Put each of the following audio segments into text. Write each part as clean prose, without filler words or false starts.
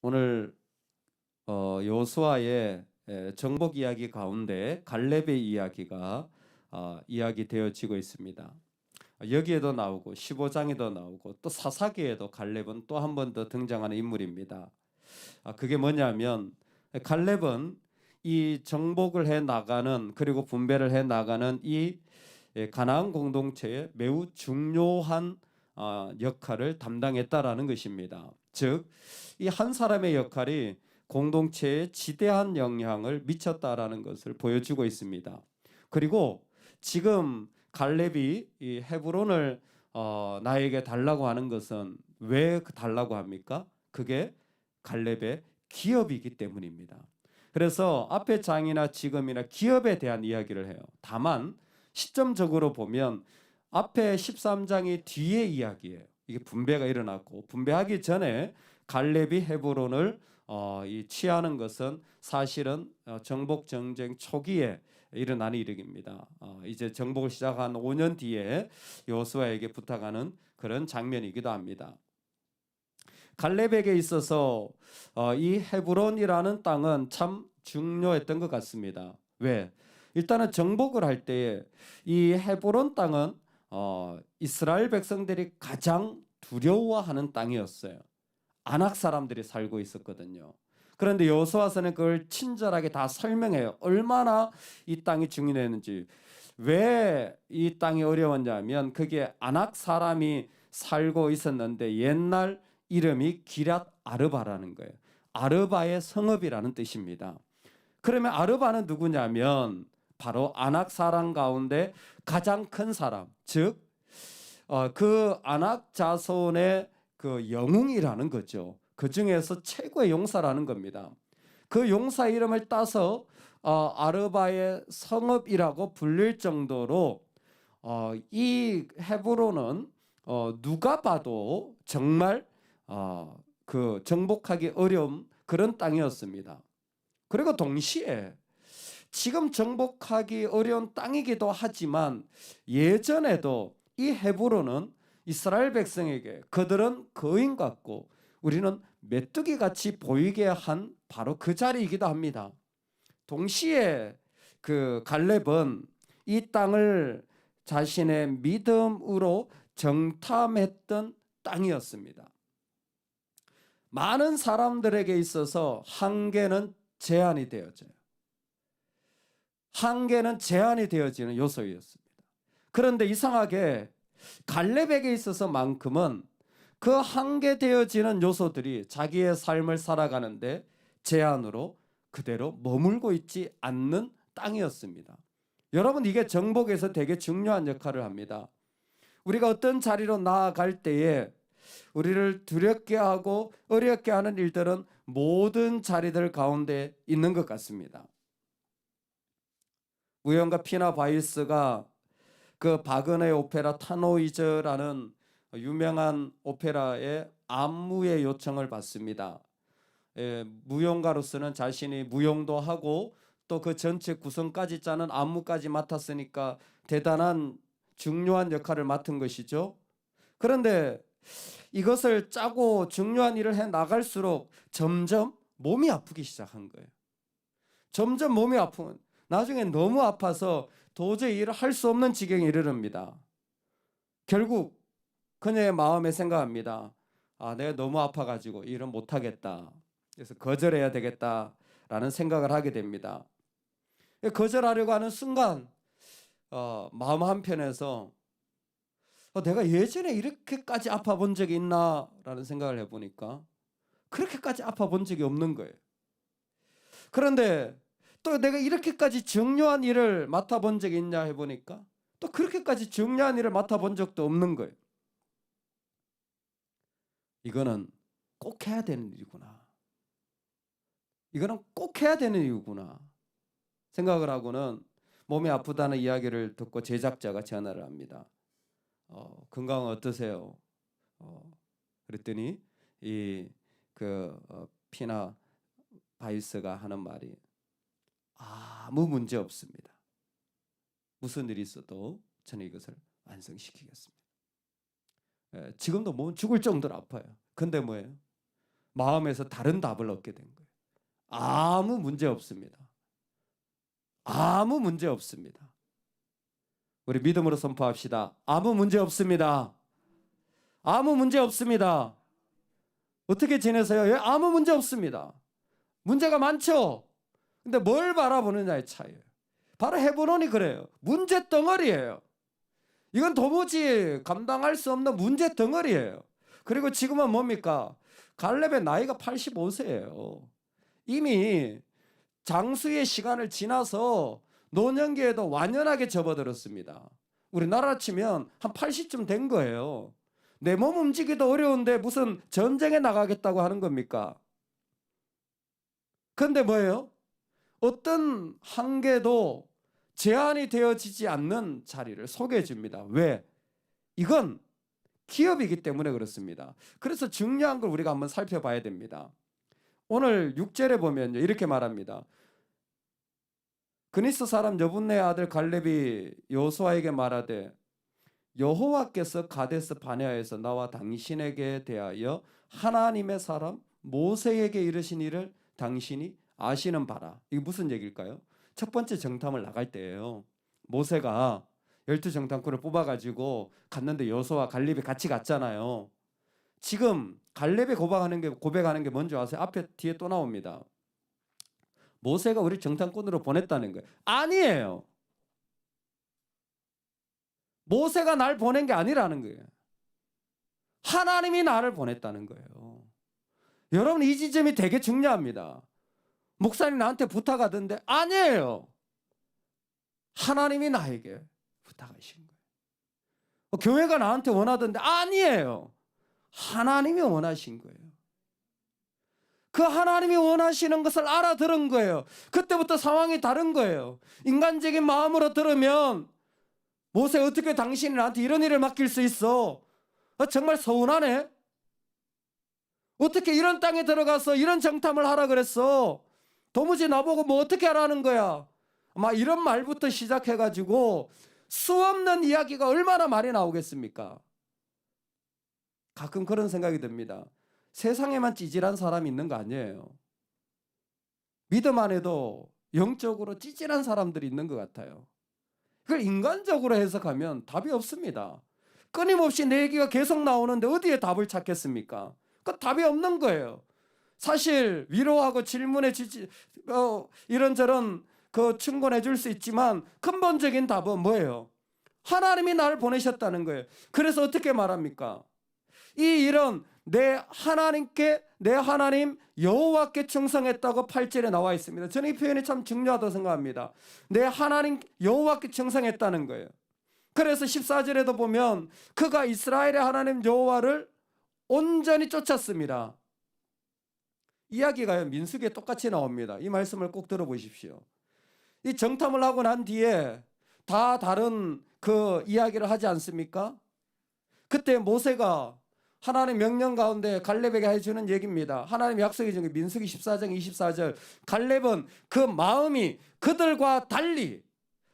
오늘 여호수아의 정복 이야기 가운데 갈렙의 이야기가 이야기되어지고 있습니다. 여기에도 나오고 15장에도 나오고 또 사사기에도 갈렙은 또 한 번 더 등장하는 인물입니다. 그게 뭐냐면 갈렙은 이 정복을 해 나가는 그리고 분배를 해 나가는 이 가나안 공동체의 매우 중요한 역할을 담당했다라는 것입니다. 즉, 이 한 사람의 역할이 공동체에 지대한 영향을 미쳤다라는 것을 보여주고 있습니다. 그리고 지금 갈렙이 이 헤브론을 나에게 달라고 하는 것은 왜 달라고 합니까? 그게 갈렙의 기업이기 때문입니다. 그래서 앞의 장이나 지금이나 기업에 대한 이야기를 해요. 다만 시점적으로 보면 앞에 13장이 뒤에 이야기예요. 이게 분배가 일어났고 분배하기 전에 갈렙이 헤브론을 취하는 것은 사실은 정복 전쟁 초기에 일어난 일입니다. 이제 정복을 시작한 5년 뒤에 여호수아에게 부탁하는 그런 장면이기도 합니다. 갈렙에게 있어서 이 헤브론이라는 땅은 참 중요했던 것 같습니다. 왜? 일단은 정복을 할 때에 이 헤브론 땅은 이스라엘 백성들이 가장 두려워하는 땅이었어요. 아낙 사람들이 살고 있었거든요. 그런데 여호수아서는 그걸 친절하게 다 설명해요. 얼마나 이 땅이 중요했는지. 왜 이 땅이 어려웠냐면 그게 아낙 사람이 살고 있었는데 옛날 이름이 기랏 아르바라는 거예요. 아르바의 성읍이라는 뜻입니다. 그러면 아르바는 누구냐면 바로 아낙 사람 가운데 가장 큰 사람, 즉 그 아낙 자손의 그 영웅이라는 거죠. 그 중에서 최고의 용사라는 겁니다. 그 용사 이름을 따서 아르바의 성읍이라고 불릴 정도로 이 헤브론은 누가 봐도 정말 그 정복하기 어려운 그런 땅이었습니다. 그리고 동시에 지금 정복하기 어려운 땅이기도 하지만 예전에도 이 헤브론은 이스라엘 백성에게 그들은 거인 같고 우리는 메뚜기 같이 보이게 한 바로 그 자리이기도 합니다. 동시에 그 갈렙은 이 땅을 자신의 믿음으로 정탐했던 땅이었습니다. 많은 사람들에게 있어서 한계는 제한이 되어져요. 한계는 제한이 되어지는 요소였습니다. 그런데 이상하게 갈렙에게 있어서만큼은 그 한계되어지는 요소들이 자기의 삶을 살아가는데 제한으로 그대로 머물고 있지 않는 땅이었습니다. 여러분, 이게 정복에서 되게 중요한 역할을 합니다. 우리가 어떤 자리로 나아갈 때에 우리를 두렵게 하고 어렵게 하는 일들은 모든 자리들 가운데 있는 것 같습니다. 무용가 피나 바이스가 그 바그너의 오페라 타노이저라는 유명한 오페라의 안무의 요청을 받습니다. 무용가로서는 자신이 무용도 하고 또 그 전체 구성까지 짜는 안무까지 맡았으니까 대단한 중요한 역할을 맡은 것이죠. 그런데 이것을 짜고 중요한 일을 해 나갈수록 점점 몸이 아프기 시작한 거예요. 점점 몸이 아프면 나중에 너무 아파서 도저히 일을 할 수 없는 지경에 이르릅니다. 결국 그녀의 마음에 생각합니다. 내가 너무 아파가지고 일은 못하겠다. 그래서 거절해야 되겠다라는 생각을 하게 됩니다. 거절하려고 하는 순간 마음 한편에서 내가 예전에 이렇게까지 아파 본 적이 있나라는 생각을 해보니까 그렇게까지 아파 본 적이 없는 거예요. 그런데 또 내가 이렇게까지 중요한 일을 맡아본 적이 있냐 해보니까 또 그렇게까지 중요한 일을 맡아본 적도 없는 거예요. 이거는 꼭 해야 되는 일이구나. 이거는 꼭 해야 되는 일이구나 생각을 하고는 몸이 아프다는 이야기를 듣고 제작자가 전화를 합니다. 건강은 어떠세요? 그랬더니 피나 바이스가 하는 말이 아무 문제 없습니다. 무슨 일이 있어도 저는 이것을 완성시키겠습니다. 지금도 몸 죽을 정도로 아파요. 근데 뭐예요? 마음에서 다른 답을 얻게 된 거예요. 아무 문제 없습니다. 아무 문제 없습니다. 우리 믿음으로 선포합시다. 아무 문제 없습니다. 아무 문제 없습니다. 어떻게 지내세요? 예, 아무 문제 없습니다. 문제가 많죠? 근데 뭘 바라보느냐의 차이예요. 바로 헤브론이 그래요. 문제 덩어리예요. 이건 도무지 감당할 수 없는 문제 덩어리예요. 그리고 지금은 뭡니까? 갈렙의 나이가 85세예요. 이미 장수의 시간을 지나서 노년기에도 완연하게 접어들었습니다. 우리나라 치면 한 80쯤 된 거예요. 내 몸 움직이기도 어려운데 무슨 전쟁에 나가겠다고 하는 겁니까? 그런데 뭐예요? 어떤 한계도 제한이 되어지지 않는 자리를 소개해 줍니다. 왜? 이건 기업이기 때문에 그렇습니다. 그래서 중요한 걸 우리가 한번 살펴봐야 됩니다. 오늘 6절에 보면 이렇게 말합니다. 그니스 사람 여분네 아들 갈렙이 여호수아에게 말하되 여호와께서 가데스 바네아에서 나와 당신에게 대하여 하나님의 사람 모세에게 이르신 일을 당신이 아시는 바라. 이게 무슨 얘기일까요? 첫 번째 정탐을 나갈 때예요. 모세가 12정탐꾼을 뽑아가지고 갔는데 여호수아와 갈렙이 같이 갔잖아요. 지금 갈렙이 고백하는 게 뭔지 아세요? 앞에 뒤에 또 나옵니다. 모세가 우리 정탐꾼으로 보냈다는 거예요. 아니에요. 모세가 날 보낸 게 아니라는 거예요. 하나님이 나를 보냈다는 거예요. 여러분, 이 지점이 되게 중요합니다. 목사님 나한테 부탁하던데 아니에요. 하나님이 나에게 부탁하신 거예요. 교회가 나한테 원하던데 아니에요. 하나님이 원하신 거예요. 그 하나님이 원하시는 것을 알아들은 거예요. 그때부터 상황이 다른 거예요. 인간적인 마음으로 들으면 모세 어떻게 당신이 나한테 이런 일을 맡길 수 있어? 정말 서운하네. 어떻게 이런 땅에 들어가서 이런 정탐을 하라 그랬어? 도무지 나보고 뭐 어떻게 하라는 거야? 막 이런 말부터 시작해가지고 수없는 이야기가 얼마나 많이 나오겠습니까? 가끔 그런 생각이 듭니다. 세상에만 찌질한 사람이 있는 거 아니에요. 믿음 안에도 영적으로 찌질한 사람들이 있는 것 같아요. 그걸 인간적으로 해석하면 답이 없습니다. 끊임없이 내 얘기가 계속 나오는데 어디에 답을 찾겠습니까? 그 답이 없는 거예요. 사실 위로하고 질문해 주지 이런저런 충고해 줄 수 있지만 근본적인 답은 뭐예요? 하나님이 나를 보내셨다는 거예요. 그래서 어떻게 말합니까? 이 일은 내 하나님 여호와께 충성했다고 8절에 나와 있습니다. 저는 이 표현이 참 중요하다고 생각합니다. 내 하나님 여호와께 충성했다는 거예요. 그래서 14절에도 보면 그가 이스라엘의 하나님 여호와를 온전히 쫓았습니다. 이야기가 민수기에 똑같이 나옵니다. 이 말씀을 꼭 들어보십시오. 이 정탐을 하고 난 뒤에 다 다른 그 이야기를 하지 않습니까? 그때 모세가 하나님 명령 가운데 갈렙에게 해주는 얘기입니다. 하나님 약속해 준 게 민수기 14장 24절. 갈렙은 그 마음이 그들과 달리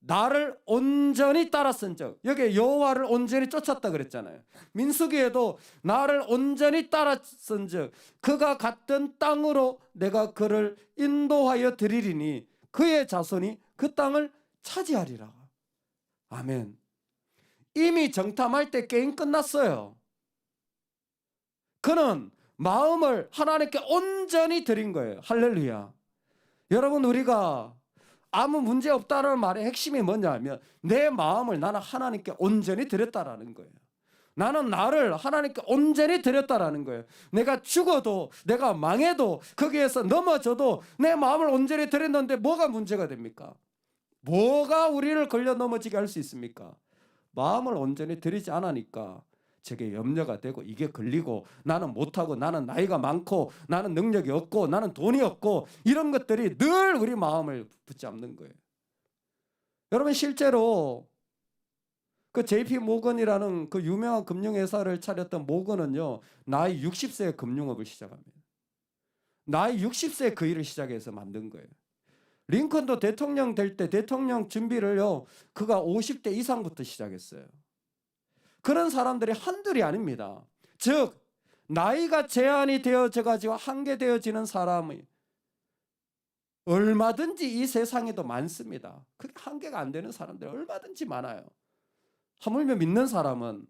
나를 온전히 따랐은즉, 여기에 여호와를 온전히 쫓았다 그랬잖아요. 민수기에도 나를 온전히 따랐은즉 그가 갔던 땅으로 내가 그를 인도하여 드리리니 그의 자손이 그 땅을 차지하리라. 아멘. 이미 정탐할 때 게임 끝났어요. 그는 마음을 하나님께 온전히 드린 거예요. 할렐루야. 여러분, 우리가 아무 문제 없다는 말의 핵심이 뭐냐 하면 내 마음을 나는 하나님께 온전히 드렸다라는 거예요. 나는 나를 하나님께 온전히 드렸다라는 거예요. 내가 죽어도 내가 망해도 거기에서 넘어져도 내 마음을 온전히 드렸는데 뭐가 문제가 됩니까? 뭐가 우리를 걸려 넘어지게 할 수 있습니까? 마음을 온전히 드리지 않으니까 저게 염려가 되고 이게 걸리고 나는 못하고 나는 나이가 많고 나는 능력이 없고 나는 돈이 없고 이런 것들이 늘 우리 마음을 붙잡는 거예요. 여러분, 실제로 그 JP 모건이라는 그 유명한 금융회사를 차렸던 모건은요, 나이 60세에 금융업을 시작합니다. 나이 60세에 그 일을 시작해서 만든 거예요. 링컨도 대통령 될 때 대통령 준비를요, 그가 50대 이상부터 시작했어요. 그런 사람들이 한둘이 아닙니다. 즉 나이가 제한이 되어져 가지고 한계되어지는 사람이 얼마든지 이 세상에도 많습니다. 그게 한계가 안 되는 사람들 얼마든지 많아요. 하물며 믿는 사람은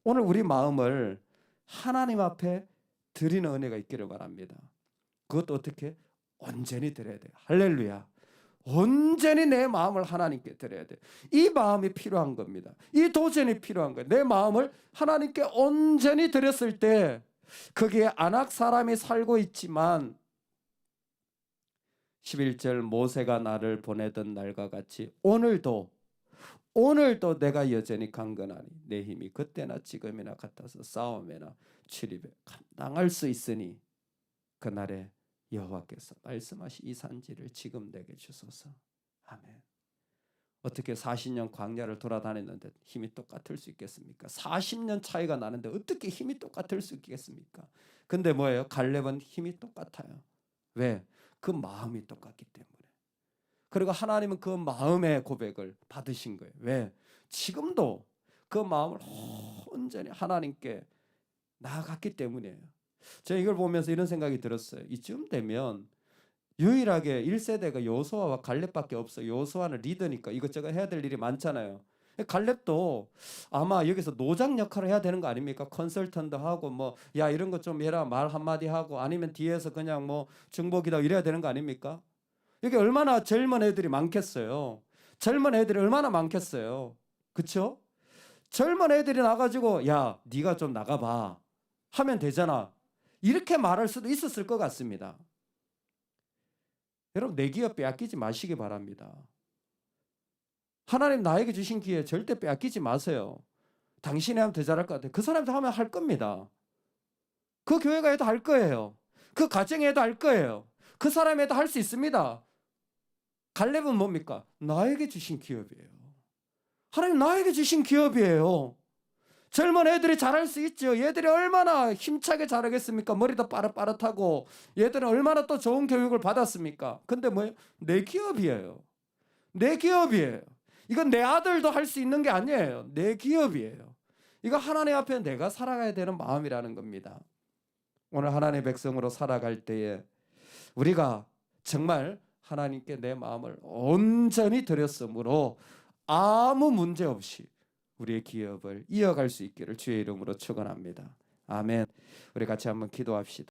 오늘 우리 마음을 하나님 앞에 드리는 은혜가 있기를 바랍니다. 그것도 어떻게? 온전히 드려야 돼요. 할렐루야. 온전히 내 마음을 하나님께 드려야 돼요. 이 마음이 필요한 겁니다. 이 도전이 필요한 거예요. 내 마음을 하나님께 온전히 드렸을 때 거기에 안악 사람이 살고 있지만 11절 모세가 나를 보내던 날과 같이 오늘도 내가 여전히 강건하니 내 힘이 그때나 지금이나 같아서 싸움에나 출입에 감당할 수 있으니 그날에 여호와께서 말씀하신 이 산지를 지금 내게 주소서. 아멘. 어떻게 40년 광야를 돌아다녔는데 힘이 똑같을 수 있겠습니까? 40년 차이가 나는데 어떻게 힘이 똑같을 수 있겠습니까? 근데 뭐예요? 갈렙은 힘이 똑같아요. 왜? 그 마음이 똑같기 때문에. 그리고 하나님은 그 마음의 고백을 받으신 거예요. 왜? 지금도 그 마음을 온전히 하나님께 나아갔기 때문이에요. 제가 이걸 보면서 이런 생각이 들었어요. 이쯤 되면 유일하게 1세대가 여호수아와 갈렙밖에 없어요. 여호수아는 리더니까 이것저것 해야 될 일이 많잖아요. 갈렙도 아마 여기서 노장 역할을 해야 되는 거 아닙니까? 컨설턴트 하고 뭐 야 이런 거 좀 해라 말 한마디 하고 아니면 뒤에서 그냥 뭐 중보기도 이래야 되는 거 아닙니까? 여기 얼마나 젊은 애들이 많겠어요. 젊은 애들이 얼마나 많겠어요. 그렇죠? 젊은 애들이 나가지고 야 네가 좀 나가봐 하면 되잖아. 이렇게 말할 수도 있었을 것 같습니다. 여러분 내 기회 빼앗기지 마시기 바랍니다. 하나님 나에게 주신 기회 절대 빼앗기지 마세요. 당신이 하면 더 잘할 것 같아요. 그 사람도 하면 할 겁니다. 그 교회가 해도 할 거예요. 그 가정에 해도 할 거예요. 그 사람이 해도 할 수 있습니다. 갈렙은 뭡니까? 나에게 주신 기업이에요. 하나님 나에게 주신 기업이에요. 젊은 애들이 잘할 수 있죠. 얘들이 얼마나 힘차게 잘하겠습니까? 머리도 빠릇빠릇하고 얘들은 얼마나 또 좋은 교육을 받았습니까? 근데 뭐예요? 내 기업이에요. 내 기업이에요. 이건 내 아들도 할 수 있는 게 아니에요. 내 기업이에요. 이거 하나님 앞에 내가 살아가야 되는 마음이라는 겁니다. 오늘 하나님의 백성으로 살아갈 때에 우리가 정말 하나님께 내 마음을 온전히 드렸으므로 아무 문제 없이 우리의 기업을 이어갈 수 있기를 주의 이름으로 축원합니다. 아멘. 우리 같이 한번 기도합시다.